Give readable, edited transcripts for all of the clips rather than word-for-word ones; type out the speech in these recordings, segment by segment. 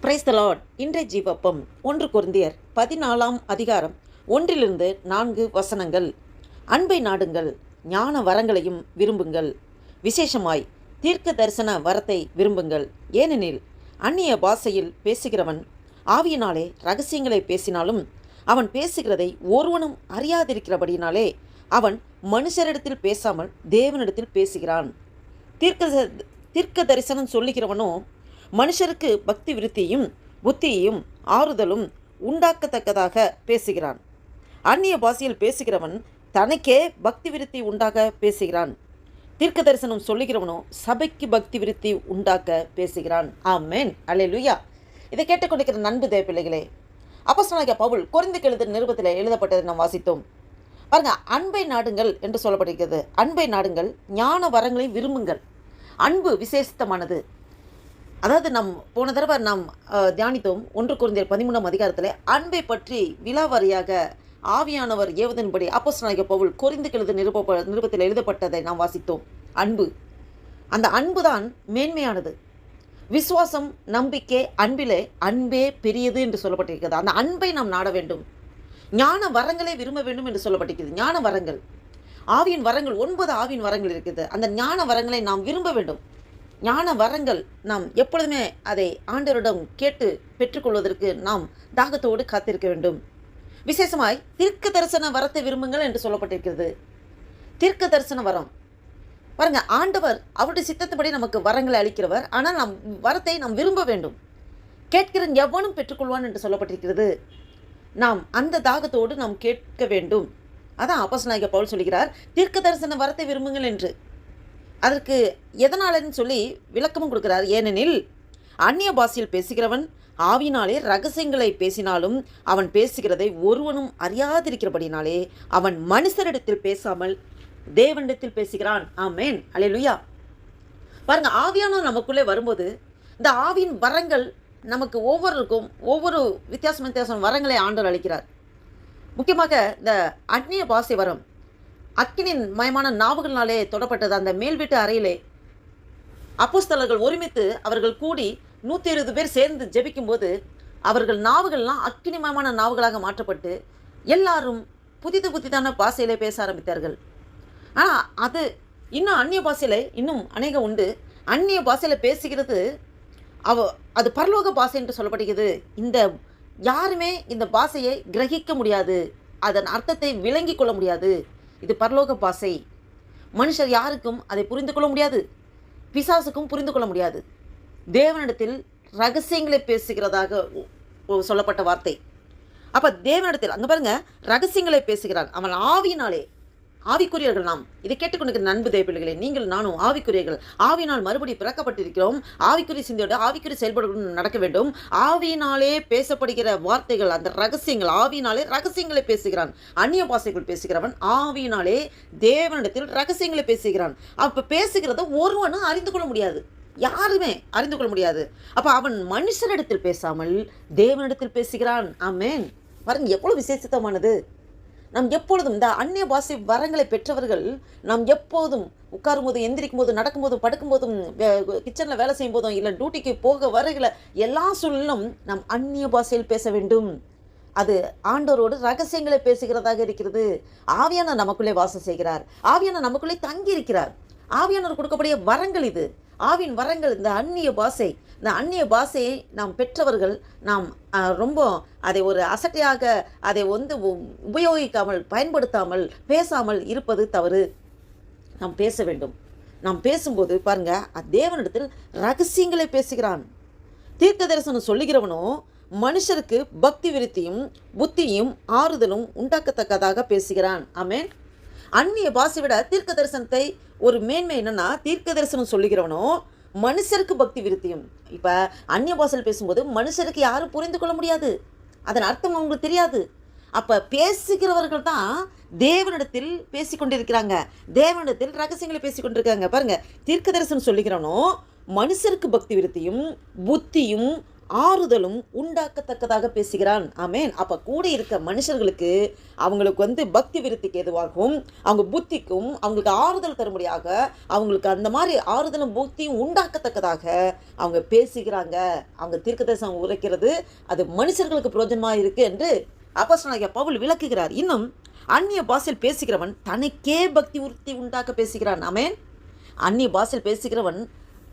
Praise the Lord. இன்றைய ஜீவப்பம் 1 கொரிந்தியர் 14 அதிகாரம் 1-4 வசனங்கள். அன்பை நாடுங்கள், ஞான வரங்களையும் விரும்புங்கள், விசேஷமாய் தீர்க்க தரிசன வரத்தை விரும்புங்கள். ஏனெனில் அந்நிய பாஷையில் பேசுகிறவன் ஆவியினாலே ரகசியங்களை பேசினாலும் அவன் பேசுகிறதை ஒருவனும் அறியாதிருக்கிறபடினாலே அவன் மனுஷரிடத்தில் பேசாமல் தேவனிடத்தில் பேசுகிறான். தீர்க்க தரிசனம் சொல்லுகிறவனோ மனுஷருக்கு பக்தி விருத்தியும் புத்தியையும் ஆறுதலும் உண்டாக்கத்தக்கதாக பேசுகிறான். அந்நிய பாஷையில் பேசுகிறவன் தனக்கே பக்தி விருத்தி உண்டாக பேசுகிறான். தீர்க்க தரிசனம் சொல்லுகிறவனோ சபைக்கு பக்தி விருத்தி உண்டாக்க பேசுகிறான். ஆமென், அல்லேலூயா. இதை கேட்டுக்கொண்டிருக்கிற நண்பு தேவ பிள்ளைகளே, அப்போஸ்தலனாகிய பவுல் கொரிந்துக்கு எழுதின நிருபத்தில் எழுதப்பட்டதை நாம் வாசித்தோம். பாருங்க, அன்பை நாடுங்கள் என்று சொல்லப்பட்டிருக்கிறது. அன்பை நாடுங்கள், ஞான வரங்களை விரும்புங்கள். அன்பு விசேஷமானது. அதாவது போன தடவை நாம் தியானித்தோம் 1 கொரிந்தியர் 13 அதிகாரத்தில் அன்பை பற்றி விலாவாரியாக ஆவியானவர் ஏவதன்படி அப்போஸ்தலனாகிய பவுல் கொரிந்துக்கு எழுதின நிருபத்தில் எழுதப்பட்டதை நாம் வாசித்தோம். அன்பு, அந்த அன்பு தான் மேன்மையானது. விசுவாசம், நம்பிக்கை, அன்பிலே அன்பே பெரியது என்று சொல்லப்பட்டிருக்கிறது. அந்த அன்பை நாம் நாட வேண்டும். ஞான வரங்களை விரும்ப வேண்டும் என்று சொல்லப்பட்டிருக்கிறது. ஞான வரங்கள், ஆவியின் வரங்கள், 9 ஆவியின் வரங்கள் இருக்குது. அந்த ஞான வரங்களை நாம் விரும்ப வேண்டும். ஞான வரங்கள் நாம் எப்பொழுதுமே அதை ஆண்டவரிடம் கேட்டு பெற்றுக்கொள்வதற்கு நாம் தாகத்தோடு காத்திருக்க வேண்டும். விசேஷமாய் தீர்க்க தரிசன வரத்தை விரும்புங்கள் என்று சொல்லப்பட்டிருக்கிறது. தீர்க்க தரிசன வரம் பாருங்க, ஆண்டவர் அவருடைய சித்தத்தின்படி நமக்கு வரங்களை அளிக்கிறவர். ஆனால் நாம் வரத்தை நாம் விரும்ப வேண்டும். கேட்கிற எவனும் பெற்றுக்கொள்வான் என்று சொல்லப்பட்டிருக்கிறது. நாம் அந்த தாகத்தோடு நாம் கேட்க வேண்டும். அதான் அப்போஸ்தலனாகிய பவுல் சொல்கிறார், தீர்க்க தரிசன வரத்தை விரும்புங்கள் என்று. அதற்கு எதனாலன்னு சொல்லி விளக்கமும் கொடுக்கிறார். ஏனெனில் அந்நிய பாஷையில் பேசுகிறவன் ஆவியினாலே ரகசியங்களை பேசினாலும் அவன் பேசுகிறதை ஒருவனும் அறியாதிருக்கிறபடினாலே அவன் மனுஷரிடத்தில் பேசாமல் தேவனிடத்தில் பேசுகிறான். ஆமென், அல்லேலூயா. பாருங்க, ஆவியானவர் நமக்குள்ளே வரும்போது இந்த ஆவியின் வரங்கள் நமக்கு ஒவ்வொருக்கும் ஒவ்வொரு வித்தியாசம் வரங்களை ஆண்டவர் அளிக்கிறார். முக்கியமாக இந்த அந்நிய பாஷை வரம் அக்கினின் மயமான நாவுகளினாலே தொடப்பட்டது. அந்த மேல் வீட்டு அறையிலே அப்போஸ்தலர்கள் ஒருமித்து அவர்கள் கூடி 120 பேர் சேர்ந்து ஜெபிக்கும்போது அவர்கள் நாவுகள்லாம் அக்கினிமயமான நாவுகளாக மாற்றப்பட்டு எல்லாரும் புதிதான பாஷையிலே பேச ஆரம்பித்தார்கள். ஆனால் அது இன்னும் அந்நிய பாஷையில் இன்னும் அநேகம் உண்டு. அந்நிய பாஷையில் பேசுகிறது அது பரலோக பாஷை என்று சொல்லப்படுகிறது. இந்த யாருமே இந்த பாஷையை கிரகிக்க முடியாது, அதன் அர்த்தத்தை விளங்கி கொள்ள முடியாது. இது பரலோக பாஷை. மனுஷர் யாருக்கும் அதை புரிந்து கொள்ள முடியாது, பிசாசுக்கும் புரிந்து கொள்ள முடியாது. தேவனிடத்தில் ரகசியங்களை பேசுகிறதாக சொல்லப்பட்ட வார்த்தை. அப்போ தேவனிடத்தில் அங்கே பாருங்க, ரகசியங்களை பேசுகிறான். அவன் ஆவியினாலே, ஆவிக்குரியர்கள் நாம். இதை கேட்டுக்கொண்டிருக்கிற நண்பு தேவ பிள்ளைகளே, நீங்கள் நானும் ஆவிக்குரியர்கள். ஆவியினால் மறுபடி பிறக்கப்பட்டிருக்கிறோம். ஆவிக்குரிய சிந்தையோடு ஆவிக்குரிய செயல்பாடுகள் நடக்க வேண்டும். ஆவியினாலே பேசப்படுகிற வார்த்தைகள், அந்த ரகசியங்கள், ஆவியினாலே ரகசியங்களை பேசுகிறான். அந்நிய பாஷைகள் பேசுகிறவன் ஆவியினாலே தேவனிடத்தில் ரகசியங்களை பேசுகிறான். அப்போ பேசுகிறத ஒருவனும் அறிந்து கொள்ள முடியாது, யாருமே அறிந்து கொள்ள முடியாது. அப்போ அவன் மனுஷனிடத்தில் பேசாமல் தேவனிடத்தில் பேசுகிறான். ஆமென். பாருங்க, எவ்வளோ விசேஷமானது. நாம் எப்பொழுதும் இந்த அந்நிய பாஷை வரங்களை பெற்றவர்கள் நாம் எப்போதும் உட்காரும் போதும், எந்திரிக்கும் போதும், நடக்கும்போதும், படுக்கும்போதும், கிச்சனில் வேலை செய்யும் போதும், இல்லை டியூட்டிக்கு போக வருகிற எல்லா சூழலும் நாம் அந்நிய பாஷையில் பேச வேண்டும். அது ஆண்டவரோடு ரகசியங்களை பேசுகிறதாக இருக்கிறது. ஆவியானவர் நமக்குள்ளே வாசம் செய்கிறார். ஆவியானவர் நமக்குள்ளே தங்கி இருக்கிறார். ஆவியானவர் கொடுக்கக்கூடிய வரங்கள் இது. ஆவின் வரங்கள் இந்த அந்நிய பாஷை. இந்த அந்நிய பாஷையை நாம் பெற்றவர்கள் நாம் ரொம்ப அதை ஒரு அசட்டையாக அதை உபயோகிக்காமல், பயன்படுத்தாமல், பேசாமல் இருப்பது தவறு. நாம் பேச வேண்டும். நாம் பேசும்போது பாருங்க, தேவனிடத்தில் ரகசியங்களை பேசுகிறான். தீர்க்க தரிசனம் சொல்லுகிறவனோ மனுஷருக்கு பக்தி விருத்தியும் புத்தியும் ஆறுதலும் உண்டாக்கத்தக்கதாக பேசுகிறான். ஆமென். அந்நிய பாஷை விட தீர்க்க தரிசனத்தை ஒரு மேன்மை என்னன்னா, தீர்க்க தரிசனம் சொல்லுகிறவனோ மனுஷருக்கு பக்தி விருத்தியும். இப்போ அந்நிய பாஷையில் பேசும்போது மனுஷருக்கு யாரும் புரிந்து கொள்ள முடியாது, அதன் அர்த்தம் அவங்களுக்கு தெரியாது. அப்போ பேசுகிறவர்கள் தான் தேவனிடத்தில் பேசி கொண்டிருக்கிறாங்க, தேவனிடத்தில் ரகசியங்களை பேசி கொண்டிருக்காங்க. பாருங்க, தீர்க்க தரிசனம் சொல்லுகிறவனோ மனுஷருக்கு பக்தி விருத்தியும் புத்தியும் ஆறுதலும் உண்டாக்கத்தக்கதாக பேசுகிறான். ஆமேன். அப்போ கூட இருக்க மனுஷர்களுக்கு அவங்களுக்கு பக்தி விருத்திக்கு எதுவாகவும் அவங்க புத்திக்கும் அவங்களுக்கு ஆறுதல் தரும்படியாக அவங்களுக்கு அந்த மாதிரி ஆறுதலும் புத்தியும் உண்டாக்கத்தக்கதாக அவங்க பேசுகிறாங்க. அவங்க தீர்க்கதரிசனம் உரைக்கிறது அது மனுஷர்களுக்கு பிரயோஜனமாக இருக்குது என்று அப்போஸ்தலனாகிய பவுல் விளக்குகிறார். இன்னும் அந்நிய பாஷையில் பேசுகிறவன் தனக்கே பக்தி விருத்தி உண்டாக்க பேசுகிறான். ஆமேன். அந்நிய பாஷையில்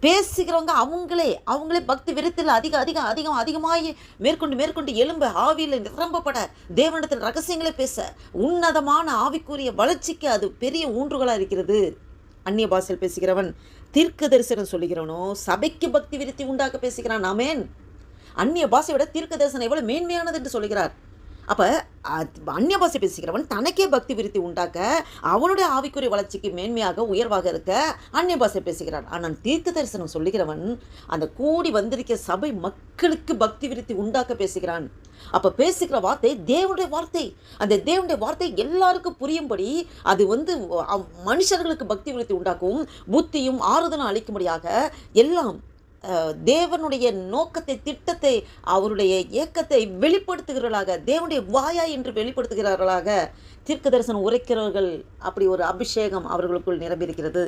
பேசுகிறவங்க அவங்களே பக்தி விருத்தியில் அதிகமாகி மேற்கொண்டு எழும்ப ஆவியில் நிரம்பப்பட தேவனிடத்தில் ரகசியங்களை பேச உன்னதமான ஆவிக்குரிய வளர்ச்சிக்கு அது பெரிய ஊன்றுகளாக இருக்கிறது. அந்நிய பாஷையில் பேசுகிறவன் தீர்க்க தரிசனம் சொல்லுகிறவனோ சபைக்கு பக்தி விருத்தி உண்டாக்க பேசுகிறான். ஆமேன். அந்நிய பாஷை விட தீர்க்க தரிசனம் எவ்வளவு மேன்மையானது என்று சொல்லுகிறார். அப்போ அந்நிய பாஷை பேசுகிறவன் தனக்கே பக்தி விருத்தி உண்டாக்க அவனுடைய ஆவிக்குரிய வளர்ச்சிக்கு மேன்மையாக உயர்வாக இருக்க அந்நிய பாஷை பேசுகிறான். ஆனால் தீர்க்க தரிசனம் சொல்லுகிறவன் அந்த கூடி வந்திருக்க சபை மக்களுக்கு பக்தி விருத்தி உண்டாக்க பேசுகிறான். அப்போ பேசுகிற வார்த்தை தேவனுடைய வார்த்தை. அந்த தேவனுடைய வார்த்தை எல்லாருக்கும் புரியும்படி அது மனுஷர்களுக்கு பக்தி விருத்தி உண்டாக்கவும் புத்தியும் ஆறுதலும் அளிக்கும்படியாக எல்லாம் தேவனுடைய நோக்கத்தை திட்டத்தை அவருடைய இயக்கத்தை வெளிப்படுத்துகிறவர்களாக தேவனுடைய வாயா என்று வெளிப்படுத்துகிறார்களாக தீர்க்க தரிசனம் உரைக்கிறவர்கள் அப்படி ஒரு அபிஷேகம் அவர்களுக்குள் நிரம்பியிருக்கிறது.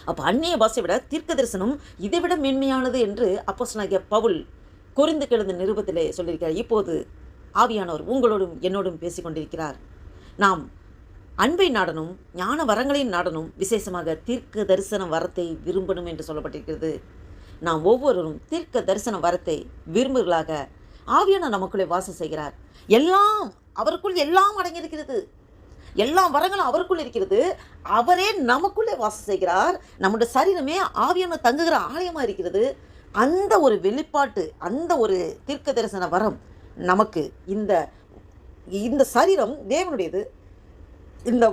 அப்போ அந்நிய பாஷை விட தீர்க்க தரிசனம் இதைவிட மேன்மையானது என்று அப்போஸ்தலனாகிய பவுல் கொரிந்துக்கு எழுதின நிருபத்திலே சொல்லியிருக்கிறார். இப்போது ஆவியானவர் உங்களோடும் என்னோடும் பேசிக்கொண்டிருக்கிறார். நாம் அன்பை நாடனும் ஞான வரங்களின் நாடனும் விசேஷமாக தீர்க்க தரிசன வரத்தை விரும்பணும் என்று சொல்லப்பட்டிருக்கிறது. நாம் ஒவ்வொருவரும் தீர்க்க தரிசன வரத்தை விரும்புகளாக ஆவியான நமக்குள்ளே வாசம் செய்கிறார். அவருக்குள் எல்லாம் அடங்கியிருக்கிறது. எல்லா வரங்களும் அவருக்குள் இருக்கிறது. அவரே நமக்குள்ளே வாசம் செய்கிறார். நம்முடைய சரீரமே ஆவியான தங்குகிற ஆலயமாக இருக்கிறது. அந்த ஒரு வெளிப்பாட்டு அந்த ஒரு தீர்க்க தரிசன வரம் நமக்கு இந்த சரீரம் தேவனுடையது. இந்த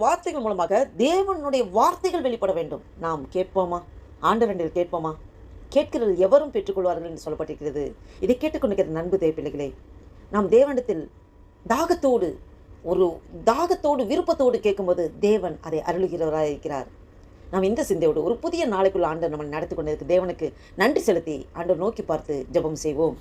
வார்த்தைகள் மூலமாக தேவனுடைய வார்த்தைகள் வெளிப்பட வேண்டும். நாம் கேட்போமா? ஆண்டவரிடம் கேட்போமா? கேட்கிறது எவரும் பெற்றுக்கொள்வார்கள் என்று சொல்லப்பட்டிருக்கிறது. இதை கேட்டுக்கொண்டிருக்கிற நண்பு தேவ பிள்ளைகளே, நாம் தேவனிடத்தில் தாகத்தோடு விருப்பத்தோடு கேட்கும்போது தேவன் அதை அருளுகிறவராக இருக்கிறார். நாம் இந்த சிந்தையோடு ஒரு புதிய நாளைக்குள்ள ஆண்டவர் நம்ம நடத்தி கொண்டிருக்கு தேவனுக்கு நன்றி செலுத்தி ஆண்டவர் நோக்கி பார்த்து ஜெபம் செய்வோம்.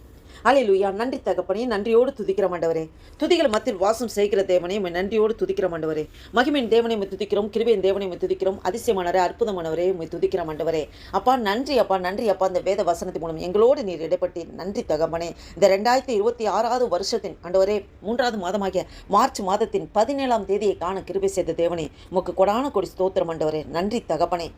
அல்லேலூயா. நன்றி தகப்பனே, நன்றியோடு துதிக்கிறோம் ஆண்டவரே. துதிகள் மத்தியில் வாசம் செய்கிற தேவனே, நன்றியோடு துதிக்கிறோம் ஆண்டவரே. மகிமையின் தேவனை துதிக்கிறோம், கிருபையின் தேவனை துதிக்கிறோம், அதிசயமானவரே, அற்புதமானவரே துதிக்கிறோம் ஆண்டவரே. அப்பா நன்றி அப்பா, நன்றி அப்பா. இந்த வேத வசனத்தின் மூலம் எங்களோடு நீர் இடைப்பட்டு நன்றி தகப்பனே. இந்த 2026 வருஷத்தின் ஆண்டவரே 3வது மாதமாகிய மார்ச் மாதத்தின் 17ஆம் தேதியை காண கிருபை செய்த தேவனே, உமக்கு கொடான கொடி ஸ்தோத்திரம் ஆண்டவரே. நன்றி தகப்பனே.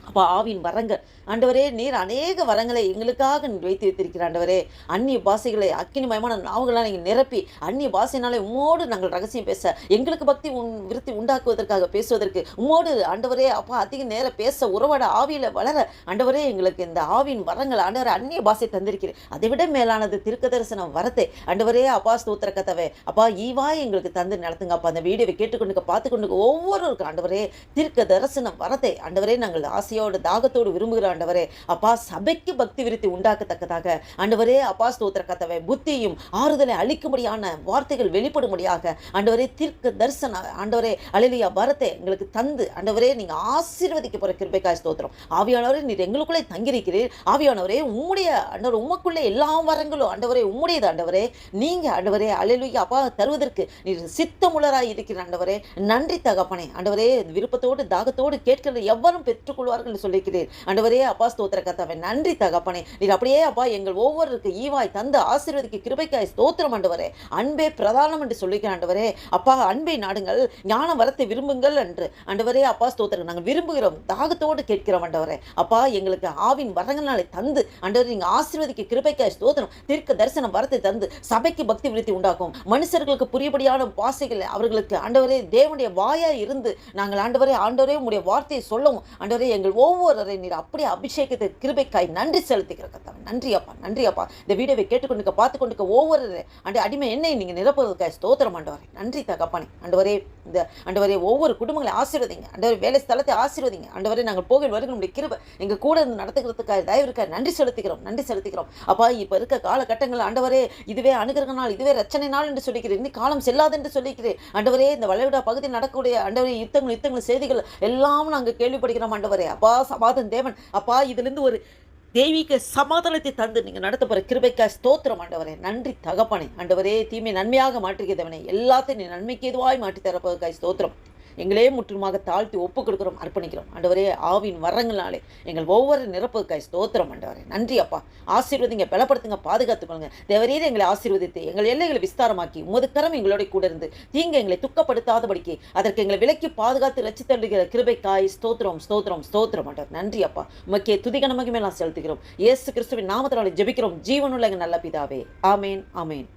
அப்போ ஆவின் வரங்கள் ஆண்டவரே, நீர் அநேக வரங்களை எங்களுக்காக வைத்து வைத்திருக்கிற ஆண்டவரே. அந்நிய பாஷைகளை அக்கினிமயமான நாவுகளால் நீங்கள் நிரப்பி அந்நிய பாஷையினாலே உம்மோடு நாங்கள் ரகசியம் பேச எங்களுக்கு பக்தி விருத்தி உண்டாக்குவதற்காக பேசுவதற்கு உம்மோடு ஆண்டவரே அப்பா அதிக நேரம் பேச உறவாட ஆவியில் வளர ஆண்டவரே எங்களுக்கு இந்த ஆவின் வரங்கள் ஆண்டவரே அந்நிய பாஷை தந்திருக்கிறேன். அதை விட மேலானது தீர்க்க தரிசன வரத்தை ஆண்டவரே அப்பா ஸ்தோத்திர கதவே அப்பா ஈவாய் எங்களுக்கு தந்து நடத்துங்க அப்பா. அந்த வீடியோவை கேட்டுக்கொண்டு பார்த்துக்கொண்டு ஒவ்வொருவருக்கும் ஆண்டவரே தீர்க்க தரிசன வரத்தை ஆண்டவரே நாங்கள் ஆசையோடு தாகத்தோடு விரும்புகிற ஆண்டவரே அப்பா சபைக்கு பக்தி விருத்தி உண்டாக்கத்தக்கதாக ஆண்டவரே அப்பா ஸ்தோத்திர கதவை புத்தியும் ஆறுதலை அளிக்கும்படியான வார்த்தைகள் வெளிப்படும்படியாக ஆண்டவரே தீர்க்க தரிசன ஆண்டவரே அல்லேலூயா வரத்தை எங்களுக்கு தந்து ஆண்டவரே நீங்க ஆசீர்வதிக்க போற கிருபைக்காய் ஸ்தோத்திரம். ஆவியானவரே நீர் எங்களுக்குள்ளே தங்கியிருக்கிறீர். ஆவியானவரே உம்முடைய ஆண்டவர் உமக்குள்ளே எல்லா வரங்களும் ஆண்டவரே உம்முடையது ஆண்டவரே. நீங்க ஆண்டவரே அல்லேலூயா அப்பா தருவதற்கு நீர் சித்தமுள்ளராய் இருக்கிற ஆண்டவரே. நன்றி தகப்பனே. ஆண்டவரே விருப்பத்தோடு தாகத்தோடு கேட்கிறது எவரும் பெற்றுக்கொள்வார்கள் சொல்லிக்கிறீர் ஆண்டவரே அப்பா ஸ்தோத்திர கர்த்தாவே. நன்றி தகப்பனே. நீர் அப்படியே அப்பா எங்கள் ஒவ்வொருவருக்கு ஈவாய் தந்து ஆசீர்வதிக்க கிருபைக்காய் ஸ்தோத்திரம் ஆண்டவரே. அன்பே பிரதானம் என்று சொல்லிக்கிறேன் ஆண்டவரே. அப்பா அன்பை நாடுங்கள், ஞான வரத்தை விரும்புங்கள் என்று ஆண்டவரே அப்பா ஸ்தோத்திரம் நாங்கள் விரும்புகிறோம், தாகத்தோடு கேட்கிறோம் ஆண்டவரே. அப்பா எங்களுக்கு ஆவின் வரங்களாலே தந்து ஆண்டவரே நீங்க ஆசீர்வதிக்க கிருபைக்காய் ஸ்தோத்திரம். தீர்க்க தரிசன வரத்தை தந்து சபைக்கு பக்தி விருத்தி உண்டாக்கும், மனுஷர்களுக்கு புரியபடியான பாசைகள் அவர்களுக்கு ஆண்டவரே தேவனுடைய வாயாய் இருந்து நாங்கள் ஆண்டவரே உங்களுடைய வார்த்தையை சொல்லவும் ஆண்டவரே எங்கள் ஒவ்வொருவரை நீர் அப்படியே அபிஷேகத்தை கிருபைக்காய் நன்றி செலுத்திக்கிற கர்த்தாவே. நன்றி அப்பா, நன்றி அப்பா. இந்த வீடியோவை கேட்டுக்கொண்டு பார்த்துக்கொண்டு ஒவ்வொரு அடிமை என்னை நீங்கள் நிரப்புவதற்காக ஸ்தோத்திரம் ஆண்டவரே. நன்றி தகப்பனே. ஆண்டவரே இந்த ஆண்டவரே ஒவ்வொரு குடும்பங்களை ஆசீர்வதிங்க ஆண்டவரே. வேலை ஸ்தலத்தை ஆசீர்வதிங்க ஆண்டவரே. நாங்கள் போகிற வரைக்கும் நம்முடைய கிருபை எங்கள் கூட இருந்து நடத்துகிறதுக்காக தயவிற்காக நன்றி செலுத்திக்கிறோம் அப்பா. இப்போ இருக்க காலகட்டங்கள் ஆண்டவரே இதுவே அணுகிற நாள், இதுவே ரச்சனை நாள் என்று சொல்லிக்கிறேன். இன்னும் காலம் செல்லாது என்று சொல்லிக்கிறேன் ஆண்டவரே. இந்த வளைகுடா பகுதியில் நடக்கக்கூடிய ஆண்டவரே யுத்தங்கள் செய்திகள் எல்லாம் நாங்கள் கேள்விப்படுகிறோம் ஆண்டவரே. அப்பா சமாதான தேவன் அப்பா இதிலிருந்து ஒரு தெய்வீக சமாதானத்தை தந்து நீங்கள் நடத்த போகிற கிருபைக்காய் ஸ்தோத்திரம் ஆண்டவரே. நன்றி தகப்பனே. ஆண்டவரே, தீமை நன்மையாக மாற்றுகிறவனே, எல்லாத்தையும் நீ நன்மைக்கு எதுவாய் மாற்றி தரப்போவதற்காய் ஸ்தோத்திரம். எங்களே முற்றிலுமாக தாழ்த்தி ஒப்பு கொடுக்குறோம், அர்ப்பணிக்கிறோம் ஆண்டவரே. ஆவின் வரங்களாலே எங்கள் ஒவ்வொரு நிரப்புக்காய் ஸ்தோத்திரம் ஆண்டவரே. நன்றி அப்பா. ஆசீர்வதிங்க, பலப்படுத்துங்க, பாதுகாத்துக்கொள்ளுங்க. தேவரீர் எங்களை ஆசீர்வதித்து எங்கள் எல்லைகளை விஸ்தாரமாக்கி உமது கரம் எங்களோட கூட இருந்து தீங்கு எங்களை துக்கப்படுத்தாதபடிக்கு அதற்கு எங்களை விலக்கி பாதுகாத்து ரட்சித்தள்ளுகிற கிருபைக்காய் ஸ்தோத்திரம் ஸ்தோத்திரம் ஸ்தோத்திரம் ஆண்டவர். நன்றி அப்பா. உமக்கே துதிக நமக்குமே நான் செலுத்துகிறோம். இயேசு கிறிஸ்துவின் நாமத்தினாலே ஜெபிக்கிறோம் ஜீவனுள்ள எங்கள் நல்ல பிதாவே. ஆமேன் ஆமேன்.